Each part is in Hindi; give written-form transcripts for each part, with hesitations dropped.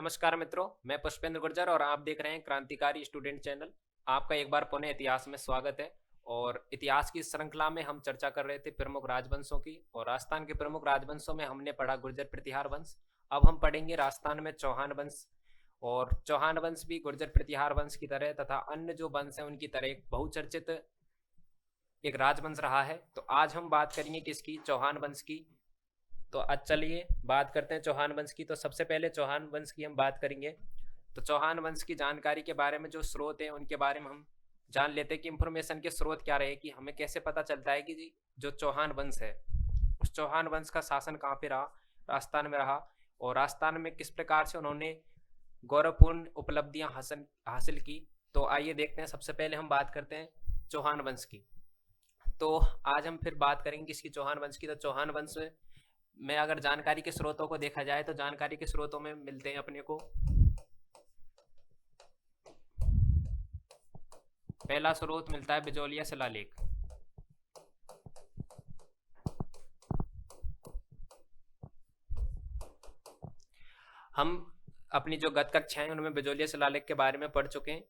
नमस्कार मित्रों, मैं पुष्पेंद्र गुर्जर और आप देख रहे हैं क्रांतिकारी स्टूडेंट चैनल। आपका एक बार पुनः इतिहास में स्वागत है। और इतिहास की श्रृंखला में हम चर्चा कर रहे थे प्रमुख राजवंशों की, और राजस्थान के प्रमुख राजवंशों में हमने पढ़ा गुर्जर प्रतिहार वंश। अब हम पढ़ेंगे राजस्थान में चौहान वंश। और चौहान वंश भी गुर्जर प्रतिहार वंश की तरह तथा अन्य जो वंश हैं उनकी तरह एक बहुचर्चित एक राजवंश रहा है। तो आज हम बात करेंगे किसकी? चौहान वंश की। तो आज चलिए बात करते हैं चौहान वंश की। तो सबसे पहले चौहान वंश की हम बात करेंगे। तो चौहान वंश की जानकारी के बारे में जो स्रोत हैं उनके बारे में हम जान लेते हैं कि इंफॉर्मेशन के स्रोत क्या रहे, कि हमें कैसे पता चलता है कि जी जो चौहान वंश है उस चौहान वंश का शासन कहाँ पे रहा, राजस्थान में रहा, और राजस्थान में किस प्रकार से उन्होंने गौरवपूर्ण उपलब्धियां हासिल हासिल की। तो आइए देखते हैं। सबसे पहले हम बात करते हैं चौहान वंश की। तो आज हम फिर बात करेंगे किसकी? चौहान वंश की। तो चौहान वंश में अगर जानकारी के स्रोतों को देखा जाए तो जानकारी के स्रोतों में मिलते हैं अपने को। पहला स्रोत मिलता है बिजोलिया शिलालेख। हम अपनी जो गत कक्षाएं उनमें बिजोलिया शिलालेख के बारे में पढ़ चुके हैं।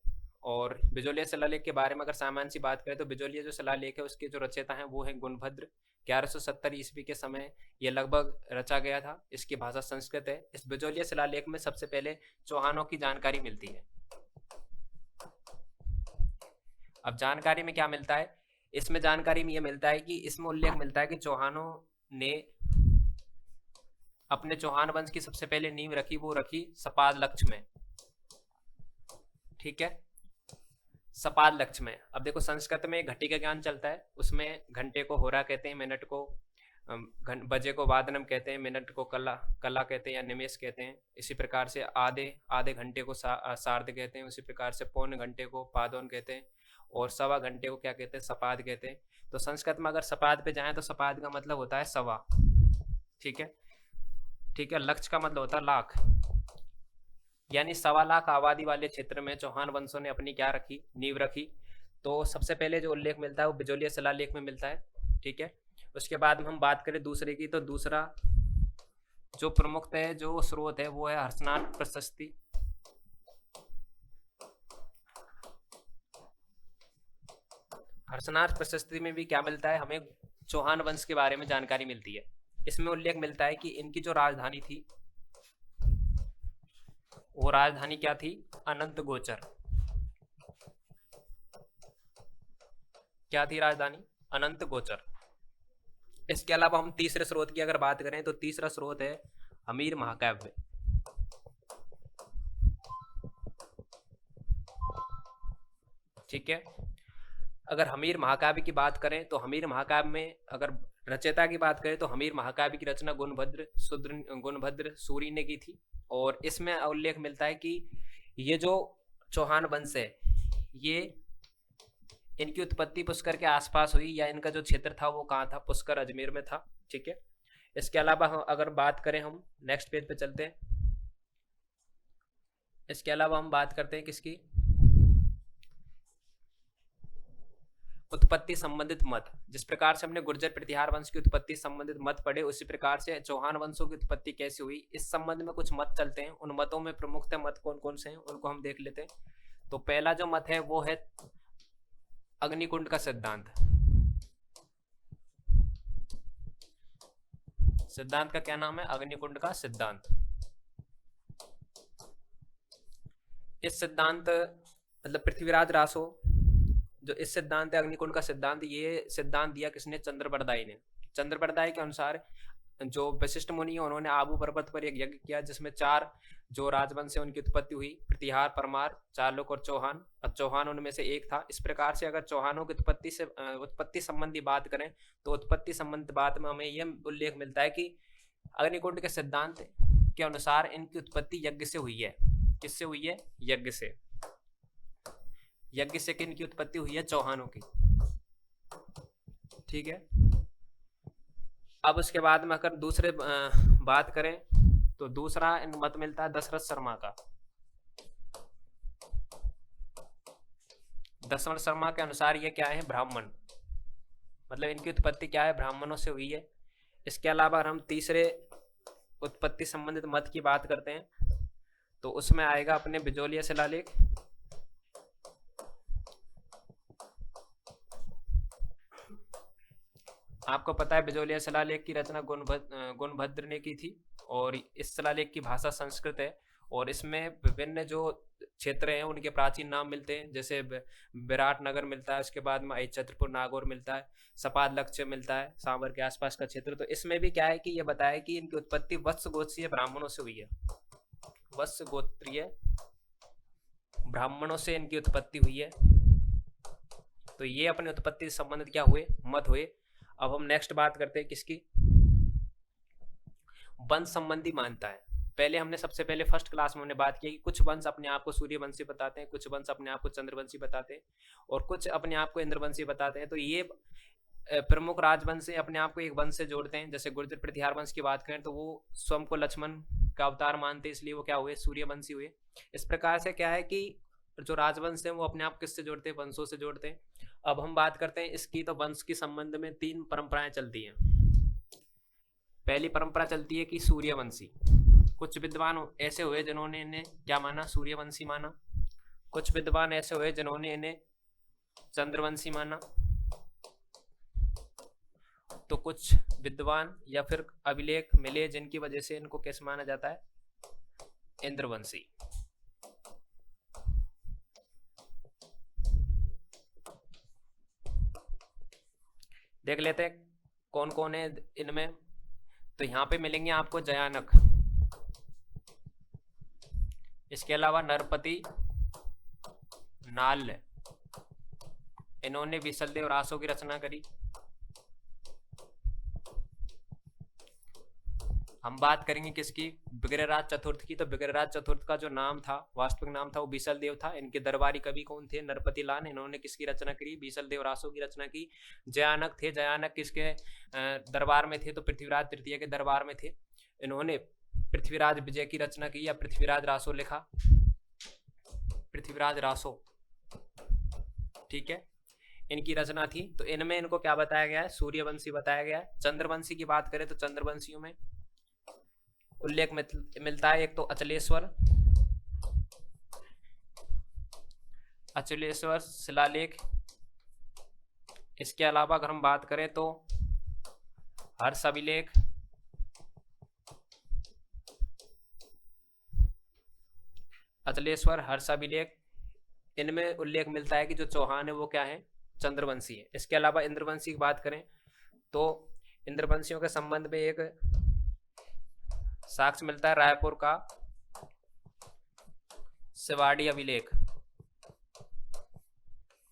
और बिजोलिया शिलालेख के बारे में अगर सामान्य सी बात करें तो बिजोलिया जो शिलालेख है उसके जो रचयिता हैं वो है गुणभद्र। 1170 ईस्वी के समय ये लगभग रचा गया था। इसकी भाषा संस्कृत है। इस बिजोलिया शिलालेख में सबसे पहले चौहानों की जानकारी मिलती है। अब जानकारी में क्या मिलता है? इसमें जानकारी में यह मिलता है कि इसमें उल्लेख मिलता है कि चौहानों ने अपने चौहान वंश की सबसे पहले नींव रखी, वो रखी सपाद लक्ष्य में। ठीक है, सपाद लक्ष्य में। अब देखो संस्कृत में घटी का ज्ञान चलता है, उसमें घंटे को होरा कहते हैं, मिनट को बजे को वादनम कहते हैं, मिनट को कला कला कहते हैं या निमेश कहते हैं। इसी प्रकार से आधे आधे घंटे को सार्ध कहते हैं। उसी प्रकार से पौन घंटे को पादोन कहते हैं, और सवा घंटे को क्या कहते हैं? सपाद कहते हैं। तो संस्कृत में अगर सपाद पे जाएं तो सपाद का मतलब होता है सवा। ठीक है, ठीक है। लक्ष्य का मतलब होता है लाख, यानी 1.25 लाख आबादी वाले क्षेत्र में चौहान वंशों ने अपनी क्या रखी? नींव रखी। तो सबसे पहले जो उल्लेख मिलता है वो बिजोलिया शिलालेख में मिलता है। ठीक है, उसके बाद में हम बात करें दूसरे की, तो दूसरा जो प्रमुख है जो स्रोत है वो है हर्षनाथ प्रशस्ति। हर्षनाथ प्रशस्ति में भी क्या मिलता है? हमें चौहान वंश के बारे में जानकारी मिलती है। इसमें उल्लेख मिलता है कि इनकी जो राजधानी थी वो राजधानी क्या थी? अनंत गोचर। क्या थी राजधानी? अनंत गोचर। इसके अलावा हम तीसरे स्रोत की अगर बात करें तो तीसरा स्रोत है हमीर महाकाव्य। ठीक है, अगर हमीर महाकाव्य की बात करें तो हमीर महाकाव्य में अगर रचयिता की बात करें तो हमीर महाकाव्य की रचना गुणभद्र सूरी ने की थी। और इसमें उल्लेख मिलता है कि ये जो चौहान वंश है ये इनकी उत्पत्ति पुष्कर के आसपास हुई, या इनका जो क्षेत्र था वो कहाँ था? पुष्कर अजमेर में था। ठीक है, इसके अलावा हम अगर बात करें, हम नेक्स्ट पेज पे चलते हैं। इसके अलावा हम बात करते हैं किसकी? उत्पत्ति संबंधित मत। जिस प्रकार से हमने गुर्जर प्रतिहार वंश की उत्पत्ति संबंधित मत पढ़े, उसी प्रकार से चौहान वंशों की उत्पत्ति कैसे हुई इस संबंध में कुछ मत चलते हैं। उन मतों में प्रमुखतः मत कौन कौन से हैं उनको हम देख लेते हैं। तो पहला जो मत है वो है अग्निकुंड का सिद्धांत। सिद्धांत का क्या नाम है? अग्निकुंड का सिद्धांत। इस सिद्धांत मतलब पृथ्वीराज रासो जो इस सिद्धांत अग्निकुंड का सिद्धांत, ये सिद्धांत दिया किसने? चंद्रबरदाई ने। चंद्रबरदाई के अनुसार जो वशिष्ठ मुनि है उन्होंने आबू पर्वत पर एक यज्ञ किया जिसमें 4 जो राजवंश है उनकी उत्पत्ति हुई, प्रतिहार, परमार, चालुक और चौहान। अब चौहान उनमें से एक था। इस प्रकार से अगर चौहानों की उत्पत्ति संबंधी बात करें तो उत्पत्ति संबंधी बात में हमें यह उल्लेख मिलता है कि अग्निकुंड के सिद्धांत के अनुसार इनकी उत्पत्ति यज्ञ से हुई है। किससे हुई है? यज्ञ से। यज्ञ से किनकी उत्पत्ति हुई है? चौहानों की। ठीक है, अब उसके बाद में अगर दूसरे बात करें तो दूसरा मत मिलता है दशरथ शर्मा का। दशरथ शर्मा के अनुसार ये क्या है? ब्राह्मण, मतलब इनकी उत्पत्ति क्या है? ब्राह्मणों से हुई है। इसके अलावा हम तीसरे उत्पत्ति संबंधित मत की बात करते हैं तो उसमें आएगा अपने बिजोलिया शिलालेख। आपको पता है बिजोलिया शिलालेख की रचना गुणभद्र ने की थी, और इस शिलालेख की भाषा संस्कृत है, और इसमें विभिन्न जो क्षेत्र हैं उनके प्राचीन नाम मिलते हैं, जैसे विराट नगर मिलता है, उसके बाद में छत्रपुर नागौर मिलता है, सपाद लक्ष्य मिलता है, सांवर के आसपास का क्षेत्र। तो इसमें भी क्या है कि ये बताया कि इनकी उत्पत्ति वत्स गोत्रीय ब्राह्मणों से हुई है। वत्स गोत्रीय ब्राह्मणों से इनकी उत्पत्ति हुई है। तो ये अपनी उत्पत्ति से संबंधित क्या हुए, मत हुए। अब हम नेक्स्ट बात करते हैं किसकी, वंश संबंधी मान्यता है। पहले हमने सबसे पहले फर्स्ट क्लास में हमने बात की कि कुछ वंश अपने आप को सूर्यवंशी बताते हैं, कुछ वंश अपने आप को चंद्रवंशी बताते हैं, और कुछ अपने आप को इंद्रवंशी बताते हैं। तो ये प्रमुख राजवंश से अपने आप को एक वंश से जोड़ते हैं। जैसे गुर्जर प्रतिहार वंश की बात करें तो वो स्वयं को लक्ष्मण का अवतार मानते हैं, इसलिए वो क्या हुए, सूर्यवंशी हुए। इस प्रकार से क्या है कि जो राजवंश है वो अपने आप किससे जोड़ते हैं, वंशों से जोड़ते हैं। अब हम बात करते हैं इसकी, तो वंश के संबंध में 3 परंपराएं चलती हैं। पहली परंपरा चलती है कि सूर्यवंशी। कुछ विद्वान ऐसे हुए जिन्होंने इन्हें क्या माना, सूर्यवंशी माना। कुछ विद्वान ऐसे हुए जिन्होंने इन्हें चंद्रवंशी माना। तो कुछ विद्वान या फिर अभिलेख मिले जिनकी वजह से इनको कैसे माना जाता है, इंद्रवंशी। देख लेते हैं कौन कौन है इनमें। तो यहाँ पे मिलेंगे आपको जयानक, इसके अलावा नरपति, नाल्य, इन्होंने विशलदेव रासो की रचना करी। हम बात करेंगे किसकी, विग्रहराज चतुर्थ की। तो विग्रहराज चतुर्थ का जो नाम था, वास्तविक नाम था, वो विशलदेव था। इनके दरबारी कवि कौन थे, नरपति लाल। इन्होंने किसकी रचना करी, विशलदेव रासो की रचना की। जयानक थे, जयानक किसके दरबार में थे, तो पृथ्वीराज तृतीय के दरबार में थे। इन्होंने पृथ्वीराज विजय की रचना की या पृथ्वीराज रासो लिखा, पृथ्वीराज रासो, ठीक है, इनकी रचना थी। तो इनमें इनको क्या बताया गया है, सूर्यवंशी बताया गया है। चंद्रवंशी की बात करें तो चंद्रवंशियों में उल्लेख मिलता है एक तो अचलेश्वर, अचलेश्वर शिलालेख। इसके अलावा अगर हम बात करें तो हर्ष अभिलेख, अचलेश्वर, हर्ष अभिलेख, इनमें उल्लेख मिलता है कि जो चौहान है वो क्या है, चंद्रवंशी है। इसके अलावा इंद्रवंशी की बात करें तो इंद्रवंशियों के संबंध में एक साक्ष्य मिलता है रायपुर का शिवाड़ी अभिलेख।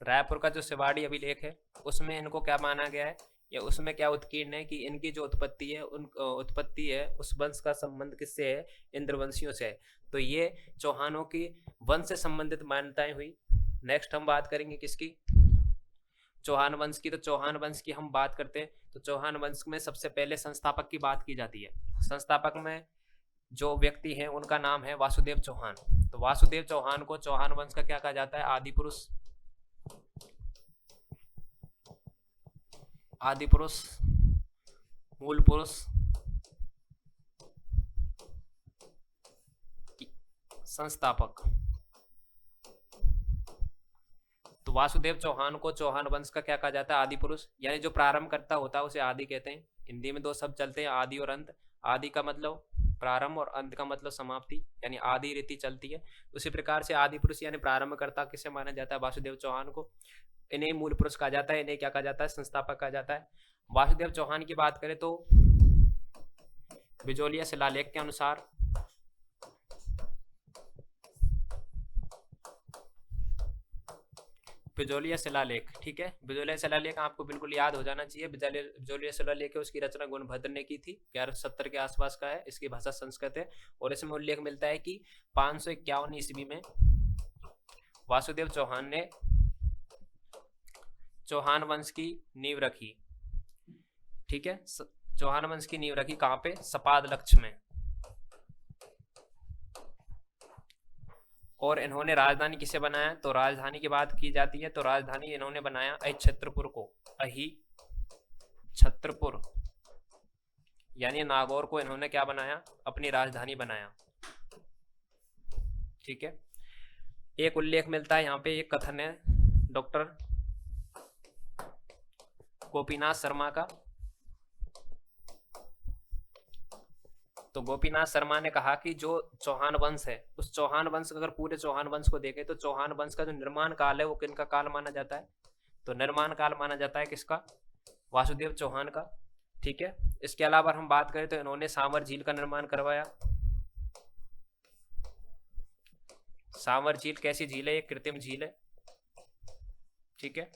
रायपुर का जो शिवाड़ी अभिलेख है उसमें इनको क्या माना गया है, या उसमें क्या उत्कीर्ण है कि इनकी जो उत्पत्ति है, उस वंश का संबंध किससे है, इंद्रवंशियों से है। तो ये चौहानों की वंश से संबंधित मान्यताएं हुई। नेक्स्ट हम बात करेंगे किसकी, चौहान वंश की। तो चौहान वंश की हम बात करते हैं तो चौहान वंश में सबसे पहले संस्थापक की बात की जाती है। संस्थापक में जो व्यक्ति हैं उनका नाम है वासुदेव चौहान। तो वासुदेव चौहान को चौहान वंश का क्या कहा जाता है, आदि पुरुष, आदि पुरुष, मूल पुरुष, संस्थापक। तो वासुदेव चौहान को चौहान वंश का क्या कहा जाता है, आदि पुरुष, यानी जो प्रारंभ करता होता है उसे आदि कहते हैं। हिंदी में 2 शब्द चलते हैं, आदि और अंत। आदि का मतलब प्रारंभ और अंत का मतलब समाप्ति, यानी आदि रीति चलती है। उसी प्रकार से आदि पुरुष यानी प्रारंभकर्ता किसे माना जाता है, वासुदेव चौहान को। इन्हें मूल पुरुष कहा जाता है, इन्हें क्या कहा जाता है, संस्थापक कहा जाता है। वासुदेव चौहान की बात करें तो बिजोलिया शिलालेख के अनुसार बिजोलिया शिलालेख, ठीक है, बिजोलिया शिलालेख आपको बिल्कुल याद हो जाना चाहिए। बिजोलिया शिलालेख है, उसकी रचना गुणभद्र ने की थी, 1170 के आसपास का है। इसकी भाषा संस्कृत है और इसमें उल्लेख मिलता है कि 551 ईस्वी में वासुदेव चौहान ने चौहान वंश की नींव रखी, ठीक है, चौहान वंश की नींव रखी कहाँ पे, सपाद लक्ष्य में। और इन्होंने राजधानी किसे बनाया, तो राजधानी की बात की जाती है तो राजधानी इन्होंने बनाया छत्रपुर को, छत्रपुर यानी नागौर को इन्होंने क्या बनाया, अपनी राजधानी बनाया। ठीक है। एक उल्लेख मिलता है यहाँ पे, एक कथन है डॉक्टर गोपीनाथ शर्मा का। तो गोपीनाथ शर्मा ने कहा कि जो चौहान वंश है, उस चौहान वंश, अगर पूरे चौहान वंश को देखें तो चौहान वंश का जो निर्माण काल है वो किनका काल माना जाता है? तो निर्माण काल माना जाता है किसका? वासुदेव चौहान का। ठीक है। इसके अलावा हम बात करें तो इन्होंने सांवर झील का निर्माण करवाया। सांवर झील कैसी झील है? एक कृत्रिम झील है। ठीक है,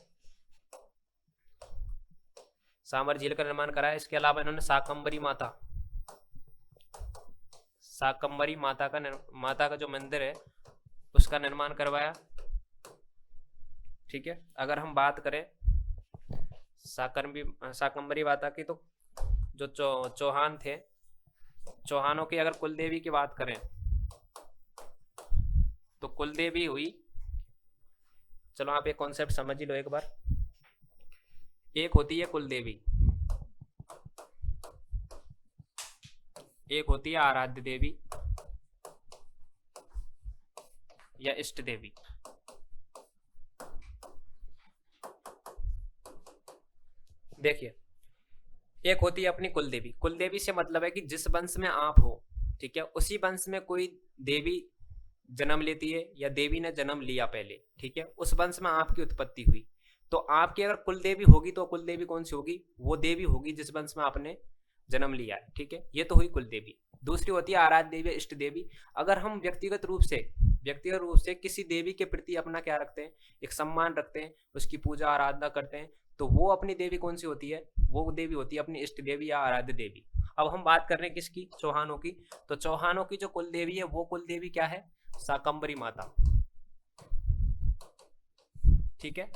सांवर झील का निर्माण कराया। इसके अलावा इन्होंने शाकंभरी माता का जो मंदिर है उसका निर्माण करवाया। ठीक है। अगर हम बात करें शाकंभरी माता की, तो जो चौहान थे, चौहानों की अगर कुलदेवी की बात करें तो कुलदेवी हुई, चलो आप एक कॉन्सेप्ट समझ ही लो एक बार। एक होती है कुलदेवी, एक होती है आराध्य देवी या इष्ट देवी। देखिए, एक होती है अपनी कुलदेवी। कुलदेवी से मतलब है कि जिस वंश में आप हो, ठीक है, उसी वंश में कोई देवी जन्म लेती है या देवी ने जन्म लिया पहले, ठीक है, उस वंश में आपकी उत्पत्ति हुई। तो आपकी अगर कुलदेवी होगी तो कुलदेवी कौन सी होगी? वो देवी होगी जिस वंश में आपने जन्म लिया है। ठीक है, ये तो हुई कुलदेवी। दूसरी होती है आराध्य देवी, इष्ट देवी। अगर हम व्यक्तिगत रूप से किसी देवी के प्रति अपना क्या रखते हैं? एक सम्मान रखते हैं, उसकी पूजा आराधना करते हैं, तो वो अपनी देवी कौन सी होती है? वो देवी होती है अपनी इष्ट देवी या आराध्य देवी। अब हम बात कर रहे हैं किसकी? चौहानों की। तो चौहानों की जो कुलदेवी है वो कुलदेवी क्या है? शाकंभरी माता। ठीक है,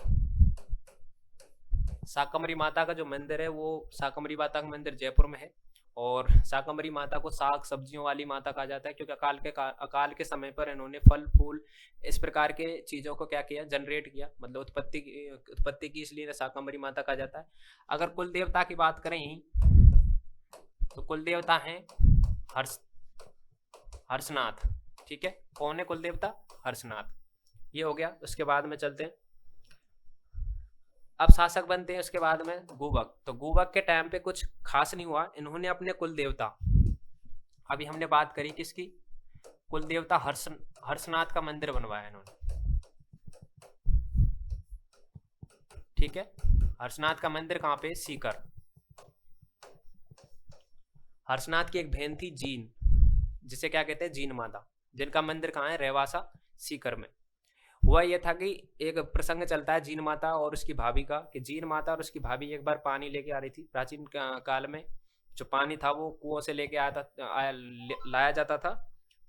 शाकंभरी माता का जो मंदिर है वो शाकंभरी माता का मंदिर जयपुर में है। और शाकंभरी माता को साग सब्जियों वाली माता कहा जाता है, क्योंकि अकाल के समय पर इन्होंने फल फूल इस प्रकार के चीजों को क्या किया? जनरेट किया, मतलब उत्पत्ति की, इसलिए शाकंभरी माता कहा जाता है। अगर कुल देवता की बात करें तो कुल देवता है हर्षनाथ। ठीक है, कौन है कुल देवता? हर्षनाथ। ये हो गया। उसके बाद में चलते हैं, अब शासक बनते हैं उसके बाद में गुबक। तो गुबक के टाइम पे कुछ खास नहीं हुआ, इन्होंने अपने कुल देवता, अभी हमने बात करी किसकी? कुल देवता हर्षनाथ का मंदिर बनवाया इन्होंने। ठीक है, हर्षनाथ का मंदिर कहाँ पे? सीकर। हर्षनाथ की एक बहन थी जीन, जिसे क्या कहते हैं? जीन माता, जिनका मंदिर कहाँ है? रेवासा, सीकर में। हुआ यह था कि एक प्रसंग चलता है जीन माता और उसकी भाभी का, कि जीन माता और उसकी भाभी एक बार पानी लेके आ रही थी। प्राचीन काल में जो पानी था वो कुओं से लेके लाया जाता था।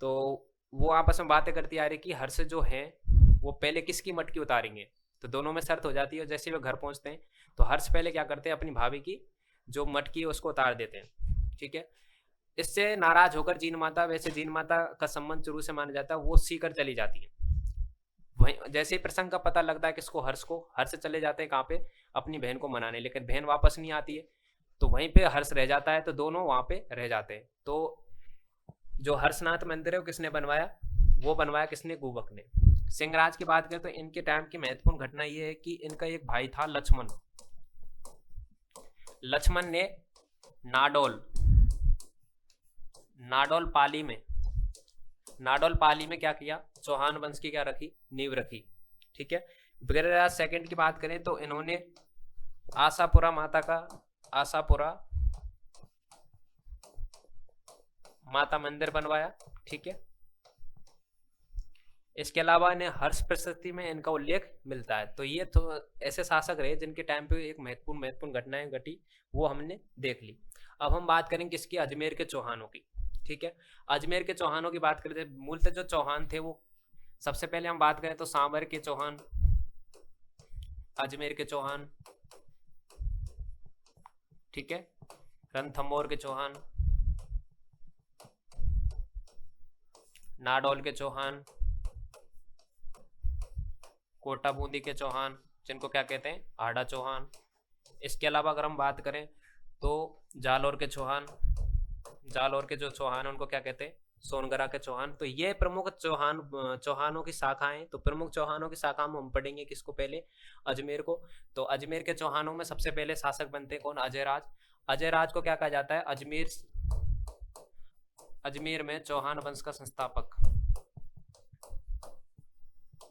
तो वो आपस में बातें करती आ रही कि हर्ष जो है वो पहले किसकी मटकी उतारेंगे। तो दोनों में शर्त हो जाती है, और जैसे वो घर पहुंचते हैं तो हर्ष पहले क्या करते हैं? अपनी भाभी की जो मटकी है उसको उतार देते हैं। ठीक है, इससे नाराज होकर जीन माता, वैसे जीन माता का संबंध शुरू से माना जाता है, वो सीकर चली जाती है। वहीं जैसे ही प्रसंग का पता लगता है किसको? हर्ष को। हर्ष चले जाते हैं कहाँ पे? अपनी बहन को मनाने, लेकिन बहन वापस नहीं आती है, तो वहीं पे हर्ष रह जाता है, तो दोनों वहां पे रह जाते हैं। तो जो हर्षनाथ मंदिर है वो किसने बनवाया? वो बनवाया किसने? गुबक ने। सिंहराज की बात करें तो इनके टाइम की महत्वपूर्ण घटना ये है कि इनका एक भाई था लक्ष्मण। लक्ष्मण ने नाडोल पाली में क्या किया? चौहान वंश की क्या रखी? नींव रखी। ठीक है, पृथ्वीराज सेकंड की बात करें तो इन्होंने आशापुरा माता मंदिर बनवाया। ठीक है, इसके अलावा इन्हें हर्ष प्रशस्ति में इनका उल्लेख मिलता है। तो ये तो ऐसे शासक रहे जिनके टाइम पे एक महत्वपूर्ण घटनाएं घटी, वो हमने देख ली। अब हम बात करेंगे किसकी? अजमेर के चौहानों की। ठीक है, अजमेर के चौहानों की बात करते हैं। मूलतः जो चौहान थे वो, सबसे पहले हम बात करें तो सांबर के चौहान, अजमेर के चौहान, ठीक है, रणथंभौर के चौहान, नाडौल के चौहान, कोटा बूंदी के चौहान, जिनको क्या कहते हैं? आड़ा चौहान। इसके अलावा अगर हम बात करें तो जालौर के चौहान, जालौर के जो चौहान है उनको क्या कहते हैं? सोनगरा के चौहान। तो ये प्रमुख चौहानों की शाखाएं। तो प्रमुख चौहानों की शाखा में हम पढ़ेंगे किसको पहले, अजमेर को। तो अजमेर के चौहानों में सबसे पहले शासक बनते हैं कौन, अजयराज। अजयराज को क्या कहा जाता है, अजमेर में चौहान वंश का संस्थापक,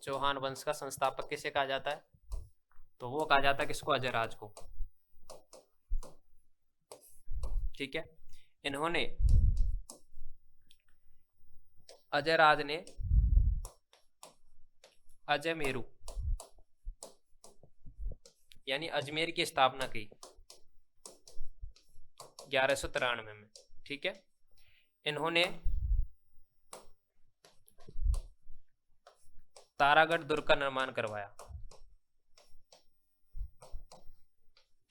चौहान वंश का संस्थापक किसे कहा जाता है, तो वो कहा जाता है किसको, अजयराज को। ठीक है, इन्होंने, अजयराज ने अजयमेरू यानी अजमेर की स्थापना की 1193 में। ठीक है, इन्होंने तारागढ़ दुर्ग का निर्माण करवाया।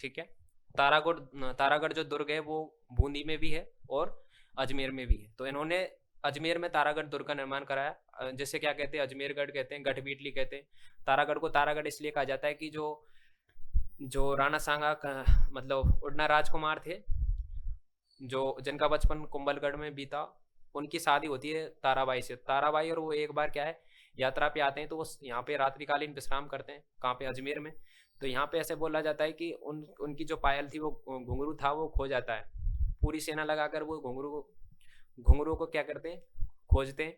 ठीक है, तारागढ़ जो दुर्ग है वो बूंदी में भी है और अजमेर में भी है। तो इन्होंने अजमेर में तारागढ़ दुर्ग का निर्माण कराया, जिसे क्या कहते हैं, अजमेरगढ़ कहते हैं, गढ़बीटली कहते हैं। तारागढ़ को तारागढ़ इसलिए कहा जाता है कि जो राणा सांगा मतलब उड़ना राजकुमार थे, जो जिनका बचपन कुंभलगढ़ में बीता, उनकी शादी होती है ताराबाई से। ताराबाई और वो एक बार क्या है, यात्रा पे आते हैं, तो वो यहाँ पे रात्रिकालीन विश्राम करते हैं, कहाँ पे, अजमेर में। तो यहाँ पे ऐसे बोला जाता है कि उनकी जो पायल थी, वो घुंघरू था, वो खो जाता है। पूरी सेना लगाकर वो घुंघरू को क्या करते हैं, खोजते हैं।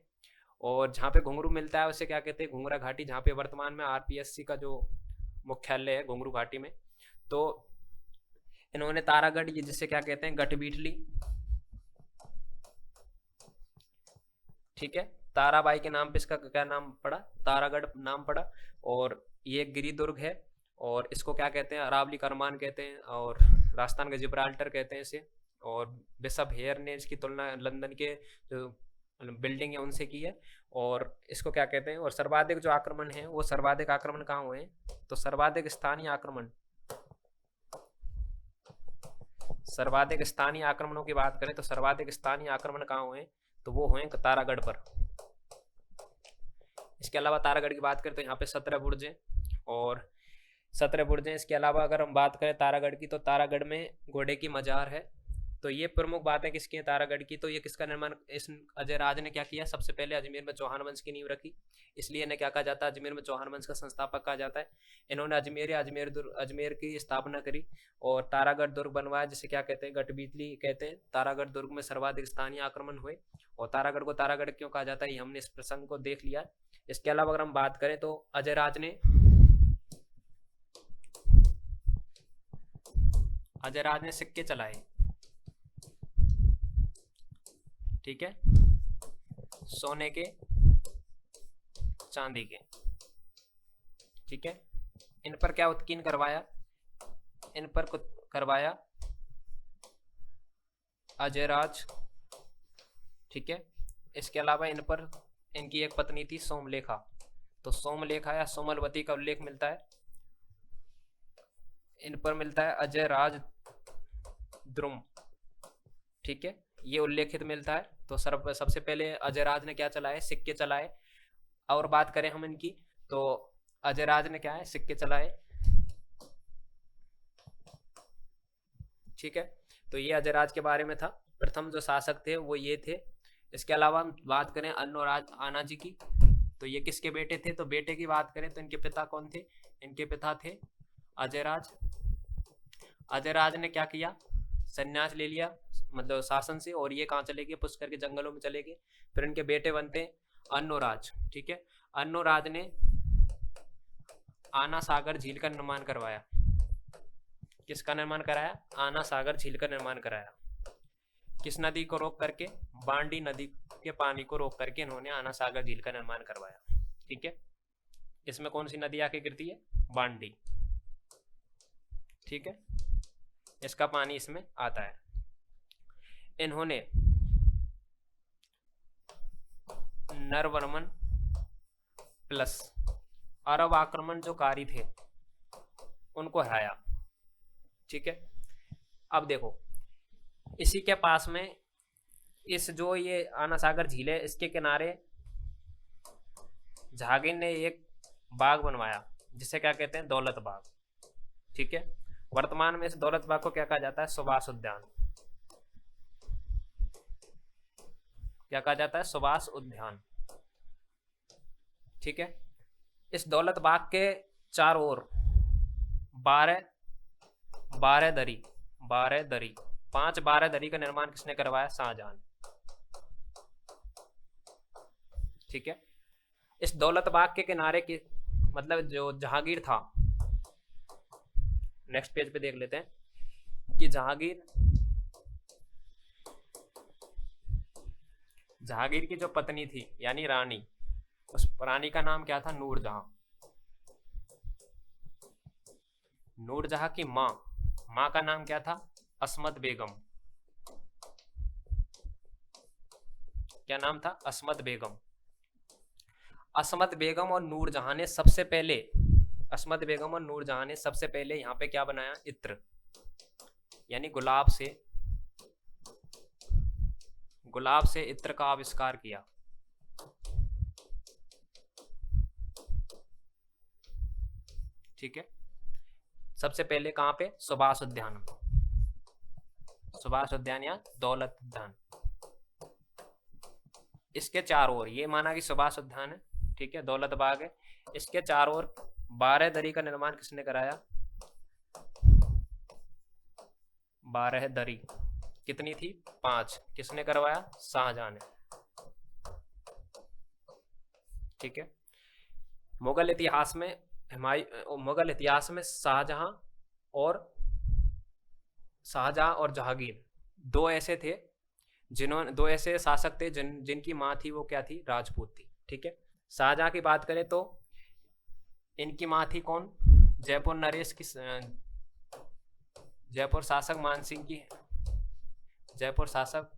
और जहाँ पे घुंघरू मिलता है उसे क्या कहते हैं, घुंघरा घाटी, जहाँ पे वर्तमान में आरपीएससी का जो मुख्यालय है घुंघरू घाटी में। तो इन्होंने तारागढ़, ये जिसे क्या कहते हैं, गढ़बीटली, ठीक है, ताराबाई के नाम पे इसका क्या नाम पड़ा, तारागढ़ नाम पड़ा। और ये गिरिदुर्ग है, और इसको क्या कहते हैं, अरावली करमान कहते हैं, और राजस्थान का जिब्राल्टर कहते हैं इसे। और बिशप हेयर ने इसकी तुलना लंदन के जो बिल्डिंग है उनसे की है। और इसको क्या कहते हैं, और सर्वाधिक जो आक्रमण है, वो सर्वाधिक आक्रमण कहाँ हुए हैं, तो सर्वाधिक स्थानीय आक्रमणों की बात करें तो सर्वाधिक स्थानीय आक्रमण कहाँ हुए, तो वो हुए तारागढ़ पर। इसके अलावा तारागढ़ की बात करें तो यहाँ पे 17 बुर्ज हैं, और 17 बुर्ज हैं। इसके अलावा अगर हम बात करें तारागढ़ की, तो तारागढ़ में घोड़े की मजार है। तो ये प्रमुख बातें किसकी हैं तारागढ़ की। तो ये किसका निर्माण, इस अजयराज ने क्या किया, सबसे पहले अजमेर में चौहान वंश की नींव रखी, इसलिए इन्हें क्या कहा जाता है, अजमेर में चौहान वंश का संस्थापक कहा जाता है। इन्होंने अजमेर की स्थापना करी और तारागढ़ दुर्ग बनवाया, जिसे क्या कहते हैं, गढ़बीटली कहते हैं। तारागढ़ दुर्ग में सर्वाधिक स्थानीय आक्रमण हुए, और तारागढ़ को तारागढ़ क्यों कहा जाता है, ये हमने इस प्रसंग को देख लिया। इसके अलावा अगर हम बात करें तो अजयराज ने सिक्के चलाए, ठीक है, सोने के, चांदी के, ठीक है। इन पर क्या उत्कीर्ण करवाया, इन पर करवाया अजयराज, ठीक है। इसके अलावा इन पर इनकी एक पत्नी थी सोमलेखा, तो सोमलेखा या सोमलवती का उल्लेख मिलता है। इन पर मिलता है अजयराज द्रुम, ठीक है, ये उल्लेखित मिलता है। तो सबसे पहले अजयराज ने क्या चलाए, सिक्के चलाए। और बात करें हम इनकी, तो अजयराज ने क्या है, सिक्के चलाए, ठीक है। तो ये अजयराज के बारे में था। प्रथम जो शासक थे वो ये थे। इसके अलावा हम बात करें अन्नोराज आना जी की, तो ये किसके बेटे थे, तो बेटे की बात करें तो इनके पिता कौन थे, इनके पिता थे अजयराज। अजयराज ने क्या किया, संन्यास ले लिया मतलब शासन से, और ये कहाँ चले गए, पुष्कर के जंगलों में चले गए। फिर इनके बेटे बनते हैं अन्नोराज, ठीक है। अन्नोराज ने आना सागर झील का निर्माण करवाया। किसका निर्माण कराया, आना सागर झील का निर्माण कराया। किस नदी को रोक करके, बांडी नदी के पानी को रोक करके इन्होंने आना सागर झील का निर्माण करवाया, ठीक है। इसमें कौन सी नदी आके गिरती है, बांडी, ठीक है, इसका पानी इसमें आता है। इन्होंने नरवर्मन प्लस अरब आक्रमण जो कारी थे उनको हराया, ठीक है। अब देखो, इसी के पास में इस जो ये आना सागर झील है, इसके किनारे झागिन ने एक बाग बनवाया, जिसे क्या कहते हैं, दौलत बाग, ठीक है। वर्तमान में इस दौलत बाग को क्या कहा जाता है, सुभाष उद्यान। क्या कहा जाता है? सुभाष उद्यान। ठीक है। इस दौलत बाग के चारों ओर 12 बारह दरी 5 12 दरी का निर्माण किसने करवाया? शाहजहां। ठीक है। इस दौलत बाग के किनारे की मतलब जो जहांगीर था, नेक्स्ट पेज पे देख लेते हैं कि जहांगीर की जो पत्नी थी यानी रानी, उस रानी का नाम क्या था? नूरजहां। नूरजहां की माँ का नाम क्या था? अस्मत बेगम। क्या नाम था? अस्मत बेगम। अस्मत बेगम और नूरजहां ने सबसे पहले यहाँ पे क्या बनाया? इत्र, यानी गुलाब से इत्र का आविष्कार किया। ठीक है। सबसे पहले कहाँ पे? सुभाष उद्यान या दौलत उद्यान। इसके चारों ओर, ये माना कि सुभाष उद्यान है, ठीक है, दौलत बाग है, इसके चारों ओर 12 दरी का निर्माण किसने कराया? 12 दरी कितनी थी? 5। किसने करवाया? शाहजहां ने। ठीक है। मुगल इतिहास में शाहजहां और जहांगीर दो ऐसे शासक थे जिनकी माँ थी वो क्या थी? राजपूत थी। ठीक है। शाहजहां की बात करें तो इनकी माँ थी कौन? जयपुर शासक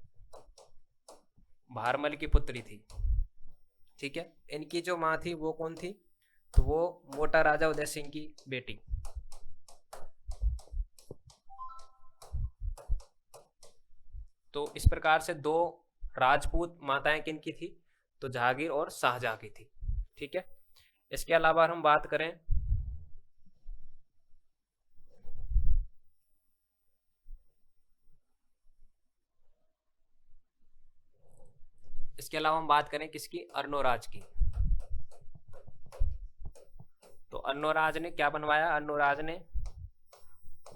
भारमल की पुत्री थी। ठीक है। इनकी जो माँ थी वो कौन थी? तो वो मोटा राजा उदय सिंह की बेटी। तो इस प्रकार से 2 राजपूत माताएं किनकी थी? तो जहांगीर और शाहजहां की थी। ठीक है। इसके अलावा हम बात करें किसकी? अर्नोराज की। तो अर्नोराज ने क्या बनवाया? अर्नोराज ने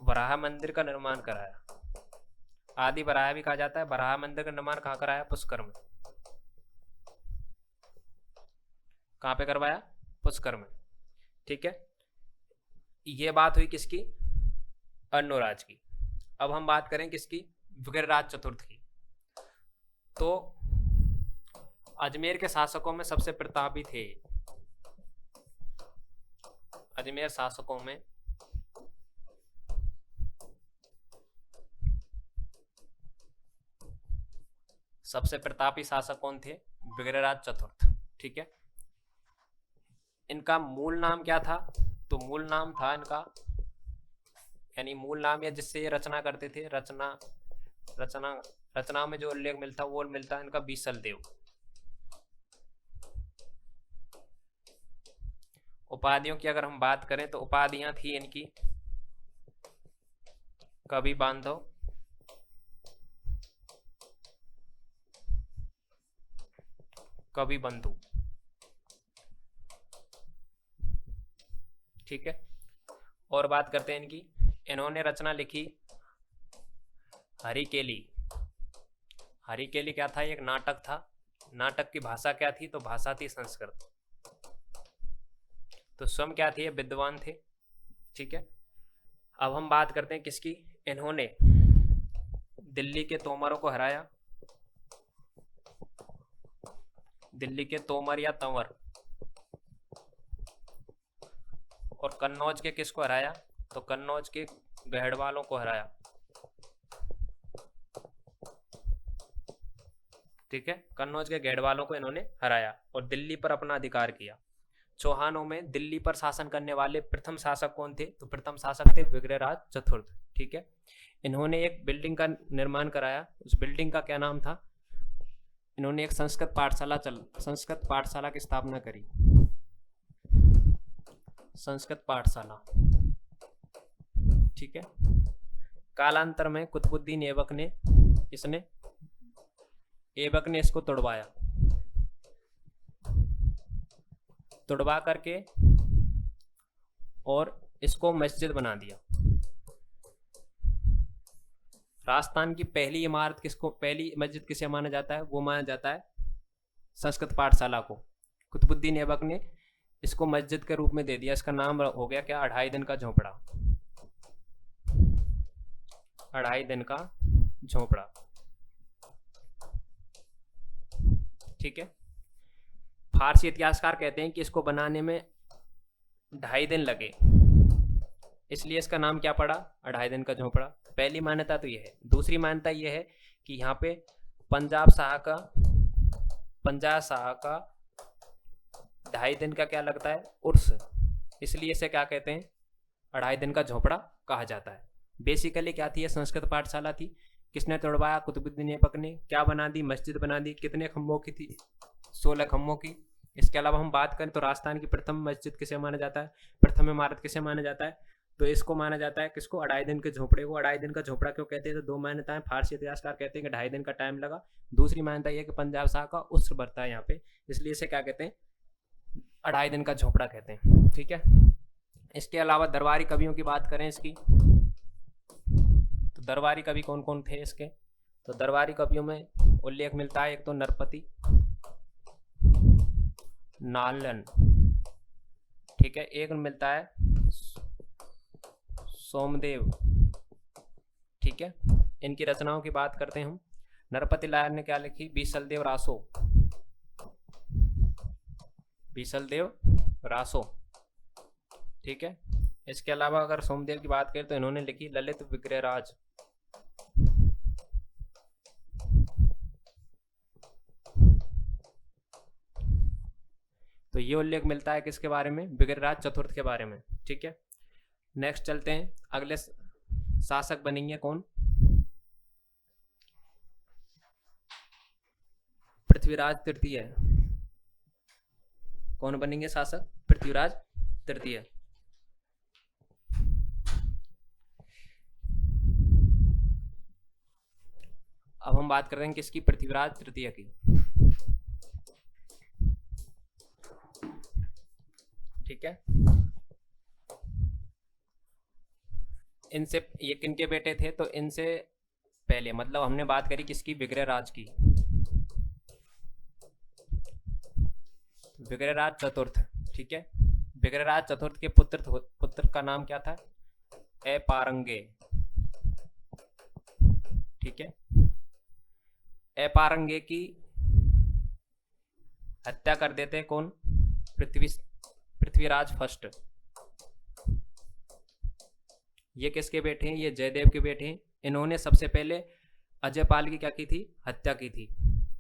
वराह मंदिर का निर्माण कराया। आदि वराह भी कहा जाता है। वराह मंदिर का निर्माण कहाँ कराया? पुष्कर में। कहाँ पे करवाया? पुष्कर में। ठीक है। ये बात हुई किसकी? अर्नोराज की। अब हम बात करें किसकी? विग्रहराज चतुर्थ की। तो अजमेर के शासकों में सबसे प्रतापी थे। अजमेर शासकों में सबसे प्रतापी शासक कौन थे? विग्रहराज चतुर्थ। ठीक है। इनका मूल नाम क्या था? तो मूल नाम था इनका, यानी मूल नाम या जिससे ये रचना करते थे, रचना में जो उल्लेख मिलता वो मिलता है इनका बीसल देव। उपाधियों की अगर हम बात करें तो उपाधियां थी इनकी कवि बांधव, कवि बंधु। ठीक है। और बात करते हैं इनकी, इन्होंने रचना लिखी हरिकेली। हरिकेली क्या था? एक नाटक था। नाटक की भाषा क्या थी? तो भाषा थी संस्कृत। तो स्वयं क्या थे? विद्वान थे। ठीक है। अब हम बात करते हैं किसकी? इन्होंने दिल्ली के तोमरों को हराया। दिल्ली के तोमर या तंवर। और कन्नौज के किसको हराया? तो कन्नौज के गहड़वालों को हराया। ठीक है। कन्नौज के गहड़वालों को इन्होंने हराया और दिल्ली पर अपना अधिकार किया। चौहानों में दिल्ली पर शासन करने वाले प्रथम शासक कौन थे? तो प्रथम शासक थे विग्रहराज चतुर्थ। ठीक है। इन्होंने एक बिल्डिंग का निर्माण कराया। उस बिल्डिंग का क्या नाम था? इन्होंने एक संस्कृत पाठशाला की स्थापना करी। संस्कृत पाठशाला। ठीक है। कालांतर में कुतुबुद्दीन ऐबक ने ऐबक ने इसको तुड़वाया, तुड़वा करके और इसको मस्जिद बना दिया। राजस्थान की पहली इमारत किसको, पहली मस्जिद किसे माना जाता है? वो माना जाता है संस्कृत पाठशाला को। कुतुबुद्दीन ऐबक ने इसको मस्जिद के रूप में दे दिया। इसका नाम हो गया क्या? 2.5 दिन का झोपड़ा। 2.5 दिन का झोपड़ा, ठीक है। फारसी इतिहासकार कहते हैं कि इसको बनाने में 2.5 दिन लगे, इसलिए इसका नाम क्या पड़ा? 2.5 दिन का झोपड़ा। पहली मान्यता तो यह है। दूसरी मान्यता यह है कि यहाँ पे पंजाब शाह का 2.5 दिन का क्या लगता है? उर्स, इसलिए इसे क्या कहते हैं? 2.5 दिन का झोपड़ा कहा जाता है। बेसिकली क्या थी? ये संस्कृत पाठशाला थी। किसने तोड़वाया? कुतुबुद्दीन ऐबक ने। क्या बना दी? मस्जिद बना दी। कितने खम्भों की थी? 16 खम्भों की। इसके अलावा हम बात करें तो राजस्थान की प्रथम मस्जिद किसे माना जाता है? प्रथम इमारत किसे माना जाता है? तो इसको माना जाता है किसको? 2.5 दिन के झोपड़े को। 2.5 दिन का झोपड़ा क्यों कहते हैं? तो दो मान्यताएं। फारसी इतिहासकार कहते हैं कि 2.5 दिन का टाइम लगा। दूसरी मान्यता यह है कि पंजाब शाह का उस्र बरता है यहाँ पे, इसलिए इसे क्या कहते हैं? 2.5 दिन का झोपड़ा कहते हैं, ठीक है। इसके अलावा दरबारी कवियों की बात करें इसकी, तो दरबारी कवि कौन कौन थे इसके? तो दरबारी कवियों में उल्लेख मिलता है एक तो नरपति, नालन, ठीक है। एक मिलता है सोमदेव, ठीक है। इनकी रचनाओं की बात करते हैं हम। नरपति लाल ने क्या लिखी? बीसलदेव रासो, बीसलदेव रासो, ठीक है। इसके अलावा अगर सोमदेव की बात करें तो इन्होंने लिखी ललित विग्रहराज, तो ये उल्लेख मिलता है किसके बारे में? विग्रहराज चतुर्थ के बारे में, ठीक है। नेक्स्ट चलते हैं, अगले शासक बनेंगे कौन? पृथ्वीराज तृतीय। कौन बनेंगे शासक? पृथ्वीराज तृतीय। अब हम बात कर रहे हैं किसकी? पृथ्वीराज तृतीय की, ठीक है। इनसे, ये किनके बेटे थे? तो इनसे पहले, मतलब हमने बात करी किसकी? विग्रहराज की, विग्रहराज चतुर्थ, ठीक है। विग्रहराज चतुर्थ के पुत्र का नाम क्या था? अपारंगे, ठीक है। अपारंगे की हत्या कर देते कौन? पृथ्वीराज फर्स्ट। ये किसके बेटे हैं? ये जयदेव के बेटे हैं। इन्होंने सबसे पहले अजयपाल की क्या की थी? हत्या की थी।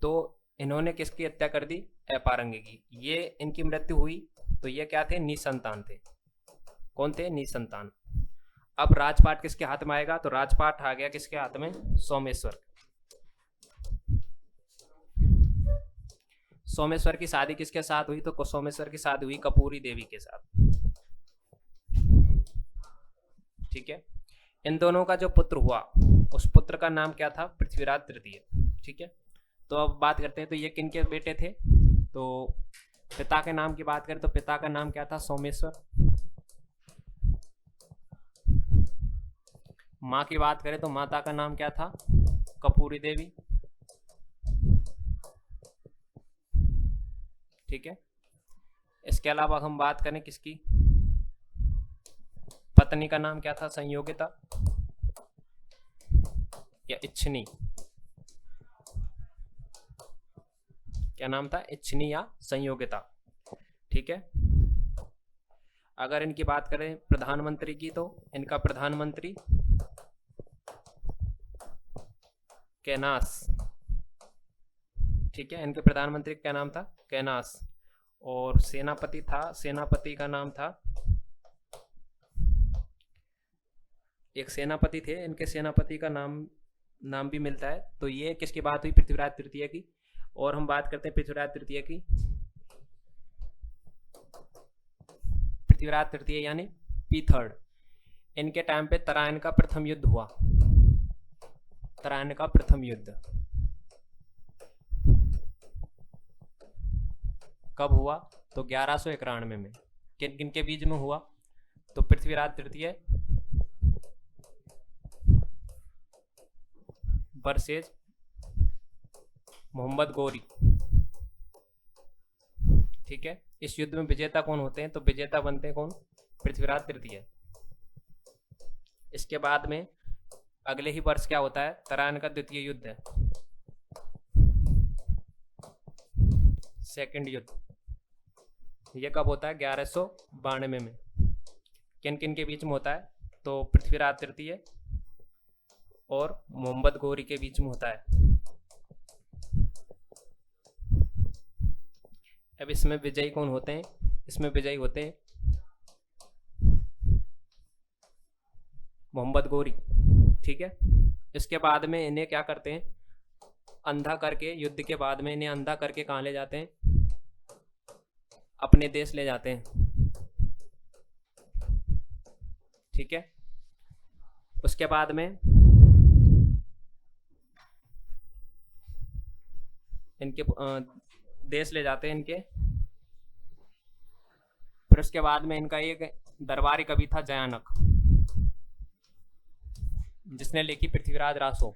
तो इन्होंने किसकी हत्या कर दी? अपारंगे की। ये इनकी मृत्यु हुई तो ये क्या थे? निसंतान थे। कौन थे? निसंतान। अब राजपाट किसके हाथ में आएगा? तो राजपाट आ गया किसके हाथ में? सोमेश्वर। सोमेश्वर की शादी किसके साथ हुई? तो सोमेश्वर की शादी हुई कपूरी देवी के साथ, ठीक है। इन दोनों का जो पुत्र हुआ उस पुत्र का नाम क्या था? पृथ्वीराज तृतीय, ठीक है। तो अब बात करते हैं तो ये किनके बेटे थे? तो पिता के नाम की बात करें तो पिता का नाम क्या था? सोमेश्वर। माँ की बात करें तो माता का नाम क्या था? कपूरी देवी, ठीक है। इसके अलावा हम बात करें किसकी? पत्नी का नाम क्या था? संयोगिता या इच्छनी, क्या नाम था? इच्छनी या संयोगिता, ठीक है। अगर इनकी बात करें प्रधानमंत्री की तो इनका प्रधानमंत्री कैनास, ठीक है। इनके प्रधानमंत्री क्या नाम था? कैनास। और सेनापति था, सेनापति का नाम था, एक सेनापति थे, इनके सेनापति का नाम भी मिलता है। तो ये किसकी बात हुई? पृथ्वीराज तृतीय की। और हम बात करते हैं पृथ्वीराज तृतीय की। पृथ्वीराज तृतीय यानी P3। इनके टाइम पे तराइन का प्रथम युद्ध हुआ, तराइन का प्रथम युद्ध, कब हुआ? तो 1191 में। किन किन के बीच में हुआ? तो पृथ्वीराज तृतीय वर्सेज मोहम्मद गोरी। ठीक है, इस युद्ध में विजेता कौन होते हैं? तो विजेता बनते हैं कौन? पृथ्वीराज तृतीय। इसके बाद में अगले ही वर्ष क्या होता है? तराइन का द्वितीय युद्ध है, सेकंड युद्ध। ये कब होता है? 1192 में। किन किन के बीच में होता है? तो पृथ्वीराज तृतीय और मोहम्मद गोरी के बीच में होता है। अब इसमें विजयी कौन होते हैं? इसमें विजयी होते हैं मोहम्मद गोरी। ठीक है, इसके बाद में इन्हें क्या करते हैं? अंधा करके, युद्ध के बाद में इन्हें अंधा करके कहाँ ले जाते हैं? अपने देश ले जाते हैं। ठीक है, उसके बाद में इनके देश ले जाते हैं इनके। फिर उसके बाद में इनका एक दरबारी कवि था जयानक, जिसने लिखी पृथ्वीराज रासो,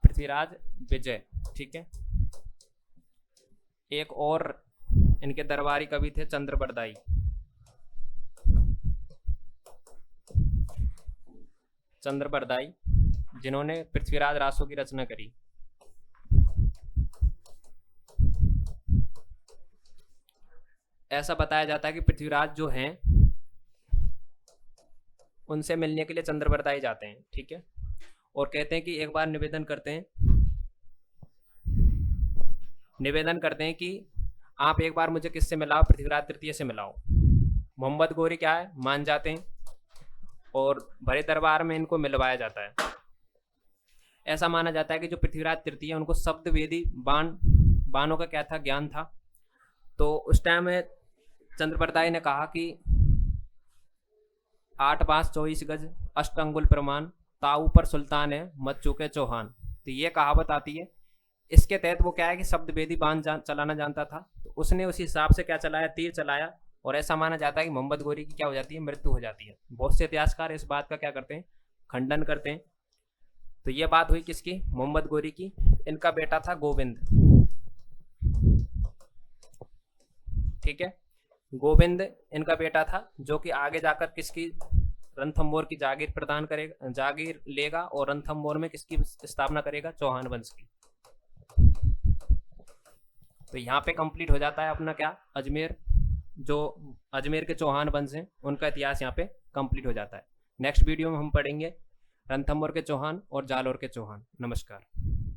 पृथ्वीराज विजय। ठीक है, एक और इनके दरबारी कवि थे चंद्रबरदाई। चंद्रबरदाई, जिन्होंने पृथ्वीराज रासो की रचना करी। ऐसा बताया जाता है कि पृथ्वीराज जो हैं उनसे मिलने के लिए चंद्रबरदाई जाते हैं। ठीक है, और कहते हैं कि एक बार निवेदन करते हैं कि आप एक बार मुझे किससे मिलाओ? पृथ्वीराज तृतीय से मिलाओ। मोहम्मद गोरी क्या है? मान जाते हैं और बड़े दरबार में इनको मिलवाया जाता है। ऐसा माना जाता है कि जो पृथ्वीराज तृतीय उनको शब्द वेदी बाणों का क्या था? ज्ञान था। तो उस टाइम में चंद्रबरदाई ने कहा कि 8 बांस 24 गज, 8 अंगुल प्रमाण, ताऊ पर सुल्तान है, मत चूके चौहान। तो ये कहावत आती है। इसके तहत वो क्या है कि शब्द वेदी बाण चलाना जानता था, तो उसने उसी हिसाब से क्या चलाया? तीर चलाया। और ऐसा माना जाता है कि मोहम्मद गोरी की क्या हो जाती है? मृत्यु हो जाती है। बहुत से इतिहासकार इस बात का क्या करते हैं? खंडन करते हैं। तो ये बात हुई किसकी? मोहम्मद गोरी की। इनका बेटा था गोविंद। ठीक है, गोविंद इनका बेटा था, जो कि आगे जाकर किसकी? रणथंभौर की जागीर प्रदान करेगा, जागीर लेगा और रणथंभौर में किसकी स्थापना करेगा? चौहान वंश की। तो यहाँ पे कंप्लीट हो जाता है अपना क्या? अजमेर, जो अजमेर के चौहान वंश हैं उनका इतिहास यहाँ पे कंप्लीट हो जाता है। नेक्स्ट वीडियो में हम पढ़ेंगे रणथंभौर के चौहान और जालौर के चौहान। नमस्कार।